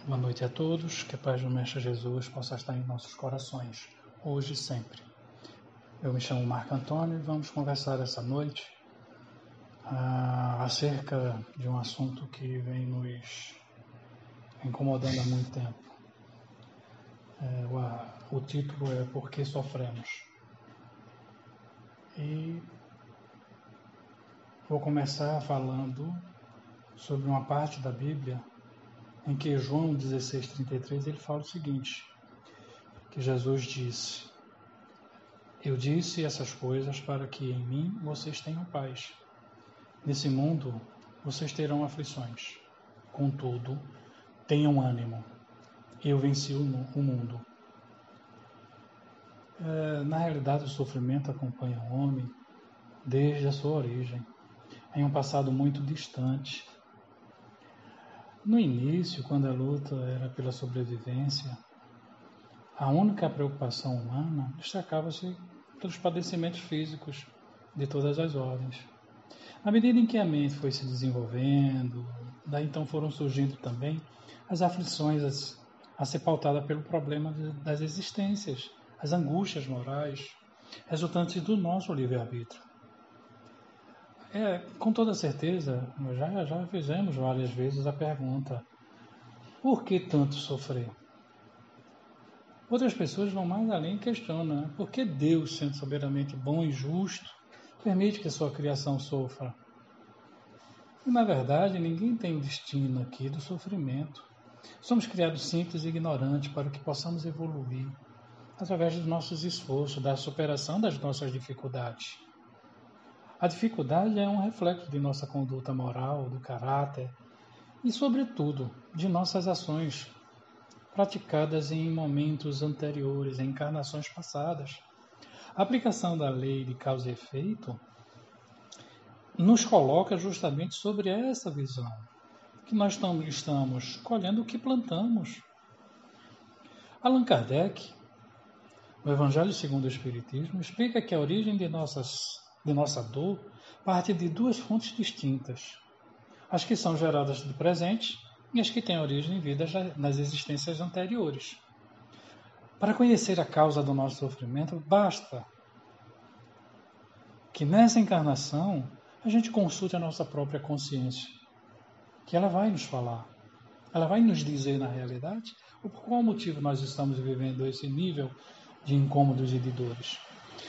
Boa noite a todos, que a paz do Mestre Jesus possa estar em nossos corações, hoje e sempre. Eu me chamo Marco Antônio e vamos conversar essa noite acerca de um assunto que vem nos incomodando há muito tempo. O título é Por que Sofremos? E vou começar falando sobre uma parte da Bíblia em que João 16,33 ele fala o seguinte, que Jesus disse: Eu disse essas coisas para que em mim vocês tenham paz. Nesse mundo vocês terão aflições. Contudo, tenham ânimo. Eu venci o mundo. Na realidade, o sofrimento acompanha o homem desde a sua origem, em um passado muito distante. No início, quando a luta era pela sobrevivência, a única preocupação humana destacava-se pelos padecimentos físicos de todas as ordens. À medida em que a mente foi se desenvolvendo, daí então foram surgindo também as aflições a ser pautada pelo problema das existências, as angústias morais, resultantes do nosso livre-arbítrio. Com toda certeza, já fizemos várias vezes a pergunta: por que tanto sofrer? Outras pessoas vão mais além e questionam, por que Deus, sendo soberanamente bom e justo, permite que sua criação sofra? E, na verdade, ninguém tem o destino aqui do sofrimento. Somos criados simples e ignorantes para que possamos evoluir através dos nossos esforços, da superação das nossas dificuldades. A dificuldade é um reflexo de nossa conduta moral, do caráter e, sobretudo, de nossas ações praticadas em momentos anteriores, em encarnações passadas. A aplicação da lei de causa e efeito nos coloca justamente sobre essa visão, que nós estamos colhendo o que plantamos. Allan Kardec, no Evangelho segundo o Espiritismo, explica que a origem de nossa dor parte de duas fontes distintas, as que são geradas do presente e as que têm origem em vidas nas existências anteriores. Para conhecer a causa do nosso sofrimento, basta que nessa encarnação a gente consulte a nossa própria consciência, que ela vai nos falar, ela vai nos dizer na realidade por qual motivo nós estamos vivendo esse nível de incômodos e de dores.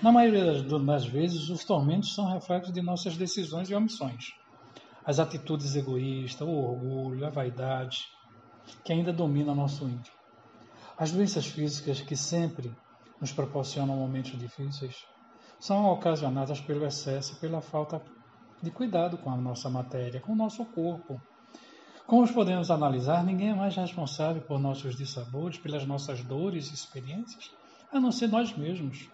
Na maioria das vezes, os tormentos são reflexos de nossas decisões e omissões. As atitudes egoístas, o orgulho, a vaidade, que ainda dominam nosso íntimo. As doenças físicas que sempre nos proporcionam momentos difíceis são ocasionadas pelo excesso e pela falta de cuidado com a nossa matéria, com o nosso corpo. Como podemos analisar, ninguém é mais responsável por nossos dissabores, pelas nossas dores e experiências, a não ser nós mesmos.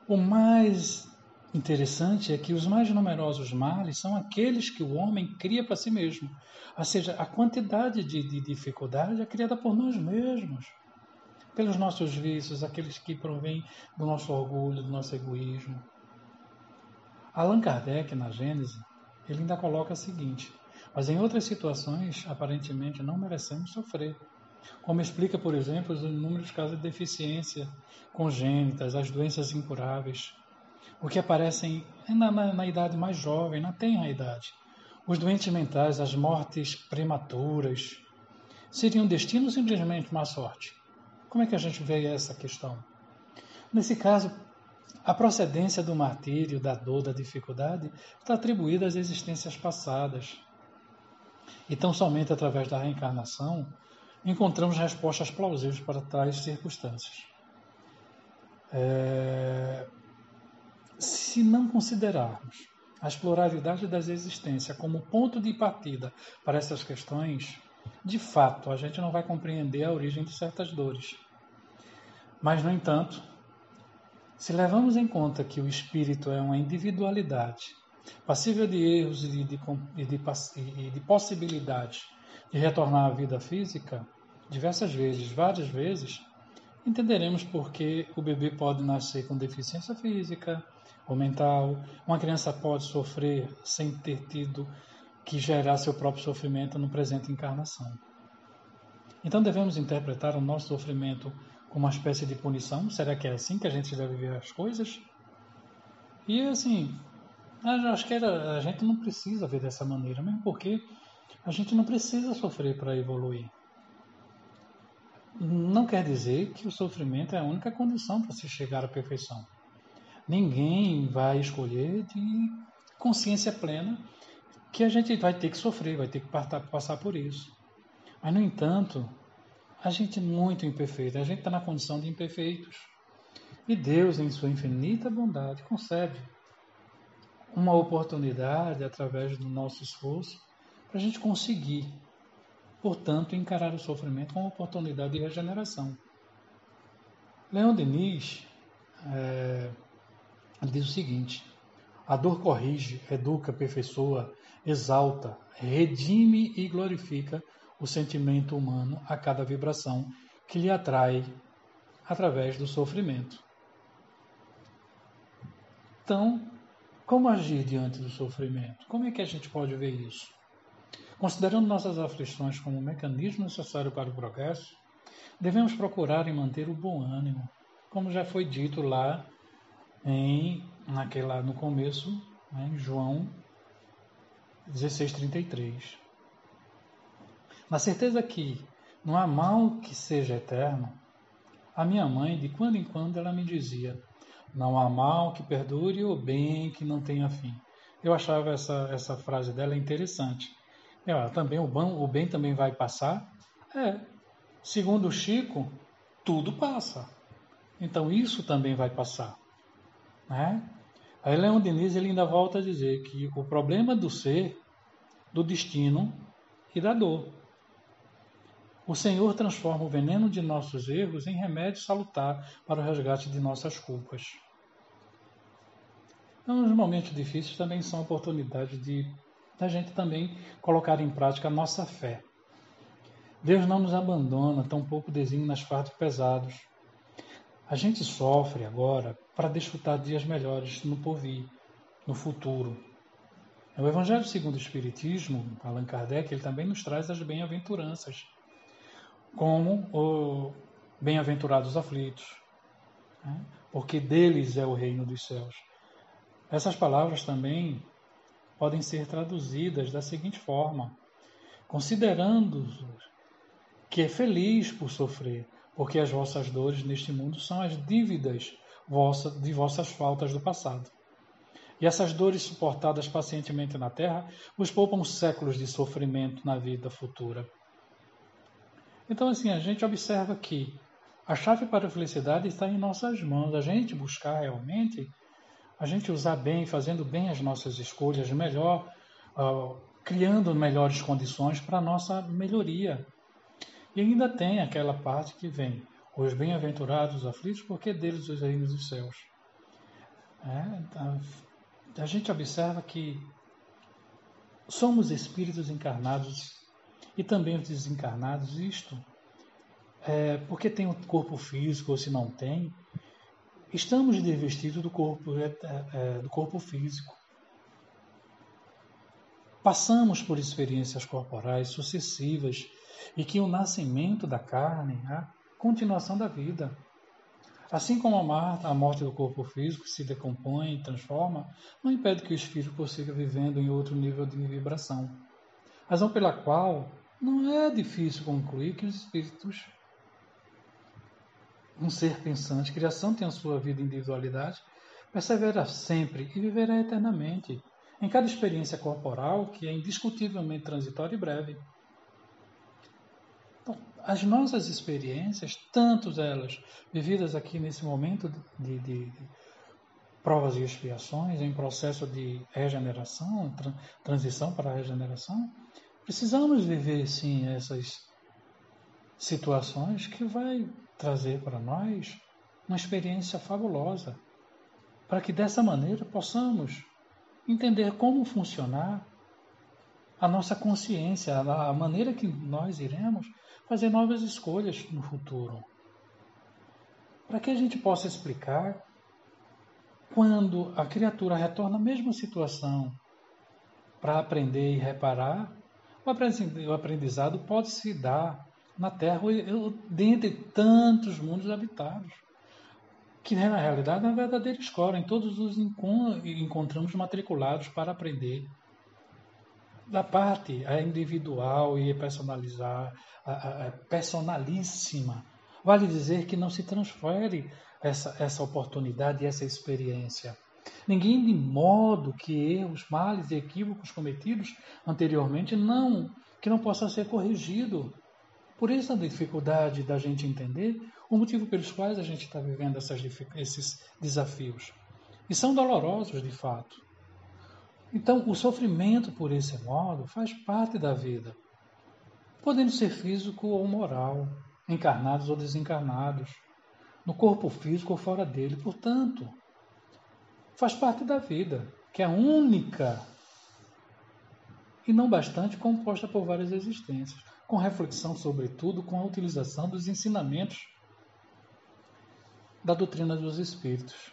O mais interessante é que os mais numerosos males são aqueles que o homem cria para si mesmo. Ou seja, a quantidade de dificuldade é criada por nós mesmos, pelos nossos vícios, aqueles que provêm do nosso orgulho, do nosso egoísmo. Allan Kardec, na Gênese, ele ainda coloca o seguinte: mas em outras situações, aparentemente, não merecemos sofrer. Como explica, por exemplo, os inúmeros casos de deficiência congênitas, as doenças incuráveis, o que aparecem na idade mais jovem, na tenra idade. Os doentes mentais, as mortes prematuras, seriam destino ou simplesmente má sorte? Como é que a gente vê essa questão? Nesse caso, a procedência do martírio, da dor, da dificuldade, está atribuída às existências passadas. Então, somente através da reencarnação, encontramos respostas plausíveis para tais circunstâncias. Se não considerarmos as pluralidades das existências como ponto de partida para essas questões, de fato, a gente não vai compreender a origem de certas dores. Mas, no entanto, se levamos em conta que o espírito é uma individualidade, passível de erros e de possibilidade de retornar à vida física, diversas vezes, várias vezes, entenderemos por que o bebê pode nascer com deficiência física ou mental, uma criança pode sofrer sem ter tido que gerar seu próprio sofrimento no presente encarnação. Então devemos interpretar o nosso sofrimento como uma espécie de punição? Será que é assim que a gente deve ver as coisas? E assim, acho que a gente não precisa ver dessa maneira, mesmo porque a gente não precisa sofrer para evoluir. Não quer dizer que o sofrimento é a única condição para se chegar à perfeição. Ninguém vai escolher de consciência plena que a gente vai ter que sofrer, vai ter que passar por isso. Mas, no entanto, a gente é muito imperfeito, a gente está na condição de imperfeitos. E Deus, em sua infinita bondade, concede uma oportunidade, através do nosso esforço, para a gente conseguir, portanto, encarar o sofrimento como uma oportunidade de regeneração. Leon Denis diz o seguinte: a dor corrige, educa, aperfeiçoa, exalta, redime e glorifica o sentimento humano a cada vibração que lhe atrai através do sofrimento. Então, como agir diante do sofrimento? Como é que a gente pode ver isso? Considerando nossas aflições como um mecanismo necessário para o progresso, devemos procurar em manter o bom ânimo, como já foi dito lá no começo, em João 16:33. Na certeza que não há mal que seja eterno, a minha mãe, de quando em quando, ela me dizia: não há mal que perdure ou bem que não tenha fim. Eu achava essa frase dela interessante. Também o bem também vai passar? Segundo o Chico, tudo passa. Então isso também vai passar. Né? Aí Leon Denis ele ainda volta a dizer que o problema do ser, do destino e da dor. O Senhor transforma o veneno de nossos erros em remédio salutar para o resgate de nossas culpas. Então, os momentos difíceis também são oportunidades da gente também colocar em prática a nossa fé. Deus não nos abandona, tampouco designa fardos pesados. A gente sofre agora para desfrutar dias melhores no porvir, no futuro. O Evangelho segundo o Espiritismo, Allan Kardec, ele também nos traz as bem-aventuranças, como o bem-aventurados aflitos, né? Porque deles é o reino dos céus. Essas palavras também podem ser traduzidas da seguinte forma: considerando que é feliz por sofrer, porque as vossas dores neste mundo são as dívidas de vossas faltas do passado. E essas dores suportadas pacientemente na terra vos poupam séculos de sofrimento na vida futura. Então, assim, a gente observa que a chave para a felicidade está em nossas mãos. A gente buscar realmente, a gente usar bem, fazendo bem as nossas escolhas, melhor, criando melhores condições para a nossa melhoria. E ainda tem aquela parte que vem: os bem-aventurados, os aflitos, porque deles os reinos dos céus. A gente observa que somos espíritos encarnados e também os desencarnados, porque tem um corpo físico ou se não tem, estamos desvestidos do corpo físico. Passamos por experiências corporais sucessivas e que o nascimento da carne é a continuação da vida. Assim como a morte do corpo físico se decompõe e transforma, não impede que o espírito prossiga vivendo em outro nível de vibração. Razão pela qual não é difícil concluir que os espíritos, um ser pensante, criação tem a sua vida e individualidade, persevera sempre e viverá eternamente, em cada experiência corporal que é indiscutivelmente transitória e breve. Então, as nossas experiências, tanto elas vividas aqui nesse momento de provas e expiações, em processo de regeneração, transição para a regeneração, precisamos viver, sim, essas situações que vai trazer para nós uma experiência fabulosa, para que dessa maneira possamos entender como funcionar a nossa consciência, a maneira que nós iremos fazer novas escolhas no futuro. Para que a gente possa explicar quando a criatura retorna à mesma situação para aprender e reparar, o aprendizado pode se dar na Terra, dentre tantos mundos habitados, que na realidade é a verdadeira escola. Em todos os encontramos matriculados para aprender. Da parte individual e personalíssima, vale dizer que não se transfere essa oportunidade e essa experiência. Ninguém, de modo que erros, males e equívocos cometidos anteriormente que não possa ser corrigido. Por isso a dificuldade da gente entender o motivo pelos quais a gente está vivendo esses desafios. E são dolorosos, de fato. Então, o sofrimento, por esse modo, faz parte da vida, podendo ser físico ou moral, encarnados ou desencarnados, no corpo físico ou fora dele. Portanto, faz parte da vida, que é única e não bastante composta por várias existências, com reflexão, sobretudo, com a utilização dos ensinamentos da doutrina dos espíritos,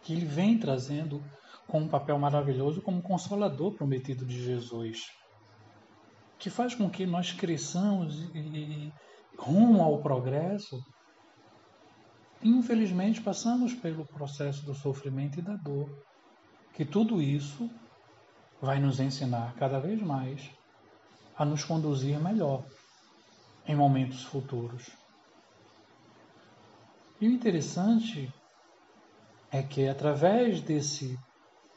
que ele vem trazendo com um papel maravilhoso como consolador prometido de Jesus, que faz com que nós cresçamos e rumo ao progresso. Infelizmente, passamos pelo processo do sofrimento e da dor, que tudo isso vai nos ensinar cada vez mais a nos conduzir melhor em momentos futuros. E o interessante é que, através desse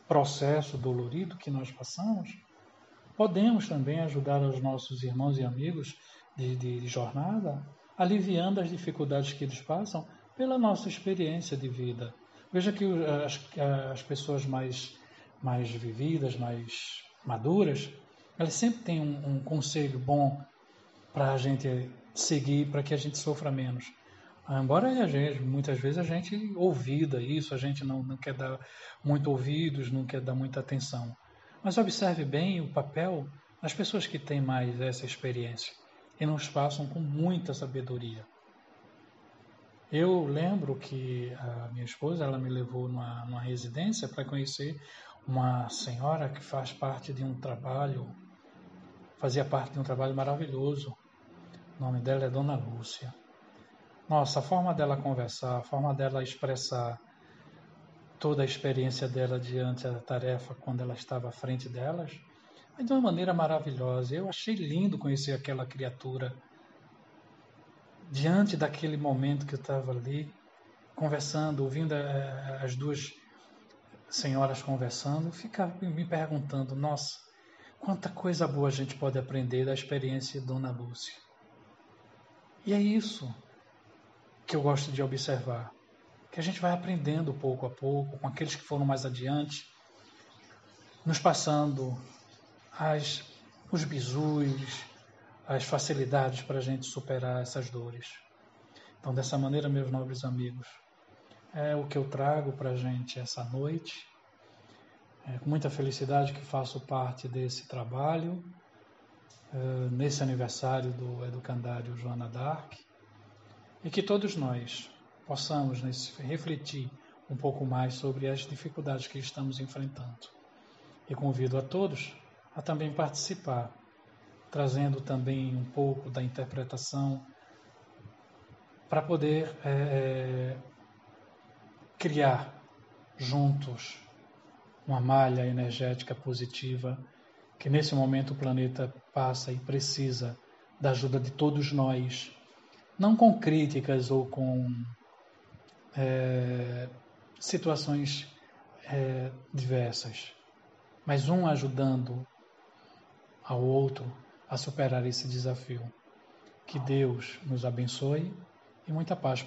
processo dolorido que nós passamos, podemos também ajudar os nossos irmãos e amigos de jornada, aliviando as dificuldades que eles passam pela nossa experiência de vida. Veja que as pessoas mais vividas, mais maduras, elas sempre têm um conselho bom para a gente seguir, para que a gente sofra menos. Embora muitas vezes a gente ouvida isso, a gente não quer dar muito ouvidos, não quer dar muita atenção. Mas observe bem o papel das pessoas que têm mais essa experiência e nos passam com muita sabedoria. Eu lembro que a minha esposa, ela me levou numa residência para conhecer uma senhora que fazia parte de um trabalho maravilhoso. O nome dela é Dona Lúcia. Nossa, a forma dela conversar, a forma dela expressar toda a experiência dela diante da tarefa quando ela estava à frente delas, mas de uma maneira maravilhosa. Eu achei lindo conhecer aquela criatura diante daquele momento que eu estava ali, conversando, ouvindo as duas senhoras conversando, eu ficava me perguntando, nossa, quanta coisa boa a gente pode aprender da experiência de Dona Lúcia. E é isso que eu gosto de observar, que a gente vai aprendendo pouco a pouco, com aqueles que foram mais adiante, nos passando os bizus, as facilidades para a gente superar essas dores. Então, dessa maneira, meus nobres amigos, é o que eu trago para a gente essa noite. É com muita felicidade que faço parte desse trabalho, nesse aniversário do Educandário Joana d'Arc, e que todos nós possamos refletir um pouco mais sobre as dificuldades que estamos enfrentando. E convido a todos a também participar, trazendo também um pouco da interpretação para poder criar juntos uma malha energética positiva que nesse momento o planeta passa e precisa da ajuda de todos nós, não com críticas ou com situações diversas, mas um ajudando ao outro a superar esse desafio. Que Deus nos abençoe e muita paz.